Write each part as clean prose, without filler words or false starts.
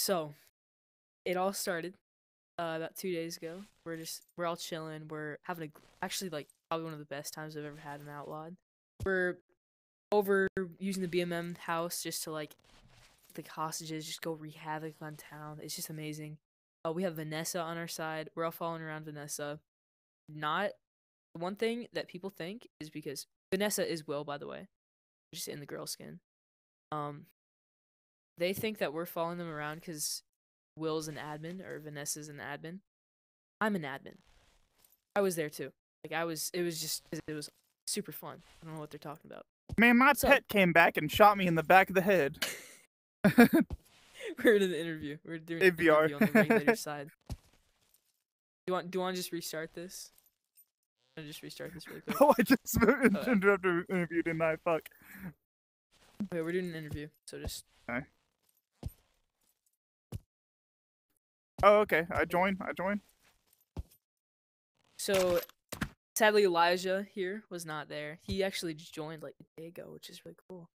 So, it all started about 2 days ago. We're all chilling. We're having actually like probably one of the best times I've ever had in Outlawed. We're over using the BMM house just to like hostages, just go wreak havoc on town. It's just amazing. We have Vanessa on our side. We're all following around Vanessa. Not one thing that people think is because Vanessa is Will, by the way, just in the girl skin. They think that we're following them around because Will's an admin or Vanessa's an admin. I'm an admin. I was there too. Like it was super fun. I don't know what they're talking about. Man, my pet came back and shot me in the back of the head. We're in the interview. We're doing an interview on the regulator side. Do you want to just restart this? I'm gonna just restart this really quick. Oh, I just interrupted the interview, didn't I? Fuck. Okay, we're doing an interview, so just. Okay. Oh, okay. I joined. So, sadly, Elijah here was not there. He actually just joined like a day ago, which is really cool.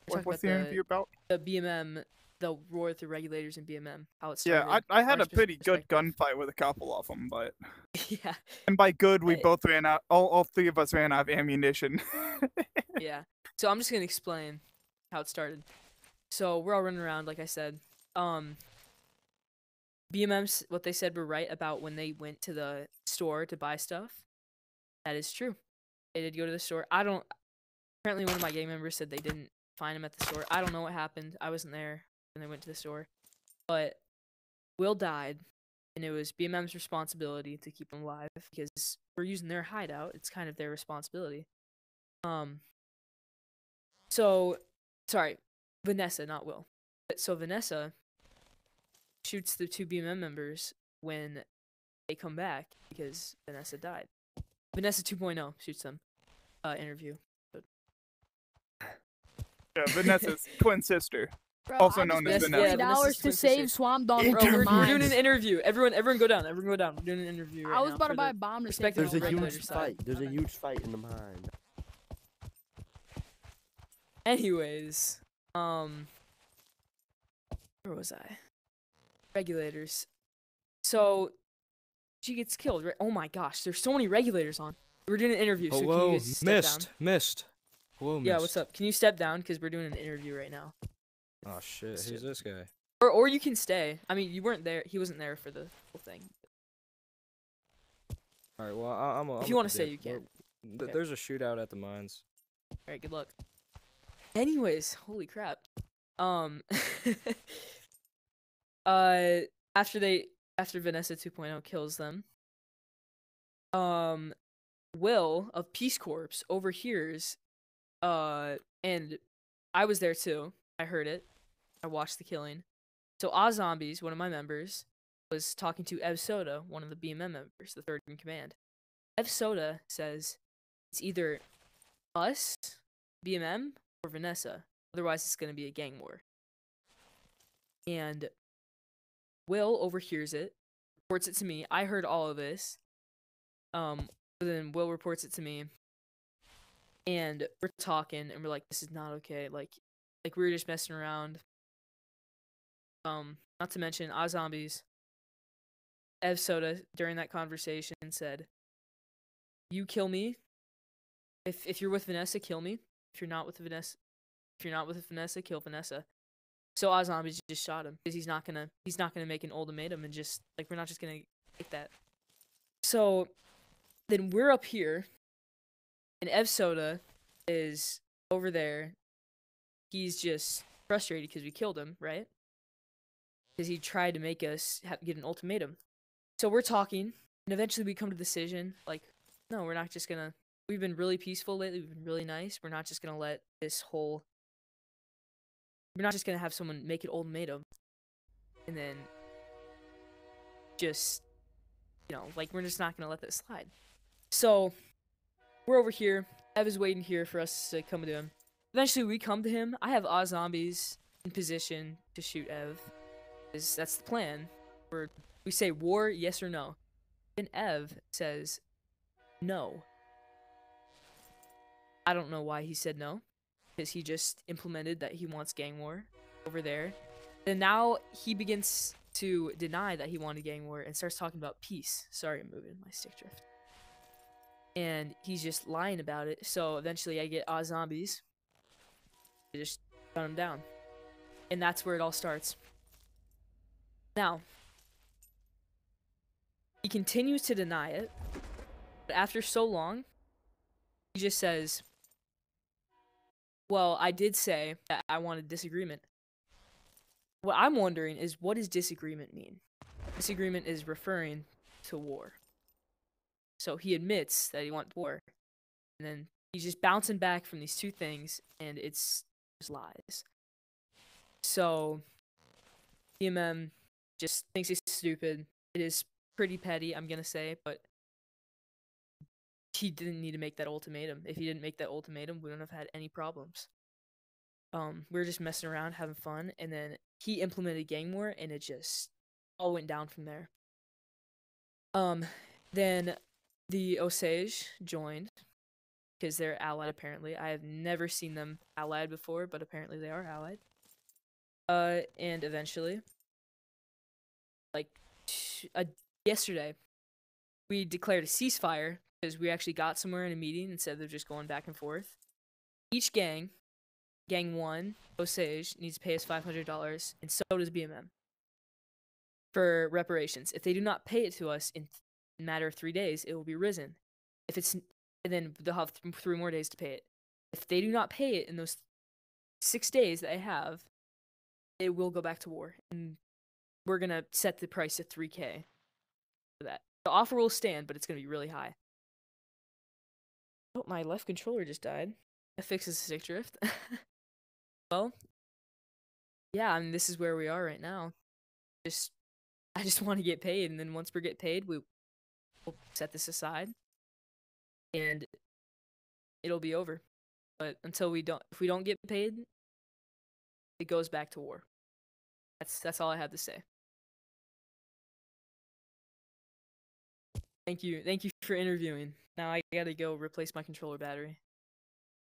What's the interview about? The BMM, the war through regulators in BMM, how it started. Yeah, I had a pretty good gunfight with a couple of them, but yeah. And by good, we both ran out. All three of us ran out of ammunition. Yeah. So I'm just gonna explain how it started. So we're all running around, like I said. BMM's what they said were right about when they went to the store to buy stuff. That is true. They did go to the store. Apparently one of my gang members said they didn't find him at the store. I don't know what happened. I wasn't there when they went to the store. But Will died, and it was BMM's responsibility to keep him alive because we're using their hideout. It's kind of their responsibility. So, sorry, Vanessa, not Will. So Vanessa shoots the two BMM members when they come back because Vanessa died. Vanessa 2.0 shoots them. Interview. Yeah, Vanessa's twin sister, Bro, also known as Vanessa. $50 to save Swamp Dog. Bro, we're doing an interview. Everyone go down. We're doing an interview right now. I was about to buy a bomb to save. There's a huge fight. There's a huge fight in the mine. Anyways, where was I? Regulators. So she gets killed, right? Oh my gosh, there's so many regulators on. We're doing an interview. So hello, can you guys step down? Missed. Hello, Missed. Yeah, what's up? Can you step down because we're doing an interview right now? Oh shit, who's this guy? Or you can stay. I mean, you weren't there. He wasn't there for the whole thing. All right, well, I'm if you want to stay, you can. Okay. There's a shootout at the mines. All right, good luck. Anyways, holy crap. After Vanessa 2.0 kills them, Will of Peace Corps overhears, and I was there too. I heard it. I watched the killing. So Zombies, one of my members, was talking to Ev Soda, one of the BMM members, the third in command. Ev Soda says it's either us, BMM, or Vanessa. Otherwise, it's going to be a gang war. And Will overhears it, reports it to me. I heard all of this. Then Will reports it to me. And we're talking, and we're like, this is not okay. Like we were just messing around. Not to mention, Zombies. Ev Soda, during that conversation, said, you kill me. If you're with Vanessa, kill me. If you're not with Vanessa, kill Vanessa. So Zombies just shot him because he's not gonna make an ultimatum and just like we're not just gonna take that. So then we're up here, and Ev Soda is over there. He's just frustrated because we killed him, right? Because he tried to make us get an ultimatum. So we're talking, and eventually we come to the decision, like, no, we're not just gonna. We've been really peaceful lately. We've been really nice. We're not just gonna let this whole. We're not just gonna have someone make an ultimatum, and then just, like we're just not gonna let that slide. So we're over here. Ev is waiting here for us to come to him. Eventually, we come to him. I have Zombies in position to shoot Ev. That's the plan. We say war, yes or no. Then Ev says no. I don't know why he said no. Because he just implemented that he wants gang war over there. And now he begins to deny that he wanted gang war and starts talking about peace. Sorry, I'm moving my stick drift. And he's just lying about it. So eventually I get zombies. I just gun him down. And that's where it all starts. Now, he continues to deny it. But after so long, he just says, well, I did say that I wanted disagreement. What I'm wondering is, what does disagreement mean? Disagreement is referring to war. So he admits that he wants war. And then he's just bouncing back from these two things, and it's just lies. So BMM just thinks he's stupid. It is pretty petty, I'm gonna say, but he didn't need to make that ultimatum. If he didn't make that ultimatum, we wouldn't have had any problems. We were just messing around, having fun, and then he implemented gang war, and it just all went down from there. Then the Osage joined, because they're allied apparently. I have never seen them allied before, but apparently they are allied. And eventually, like, yesterday, we declared a ceasefire, because we actually got somewhere in a meeting instead of just going back and forth. Each gang, Gang 1, Osage, needs to pay us $500, and so does BMM, for reparations. If they do not pay it to us in a matter of 3 days, it will be risen. If it's, and then they'll have 3 more days to pay it. If they do not pay it in those 6 days that I have, it will go back to war, and we're gonna set the price at 3K for that. The offer will stand, but it's gonna be really high. Oh, my left controller just died. That fixes the stick drift. Well, yeah, I mean, this is where we are right now. I just want to get paid, and then once we get paid, we'll set this aside, and it'll be over. But until if we don't get paid, it goes back to war. That's all I have to say. Thank you for interviewing. Now I gotta go replace my controller battery.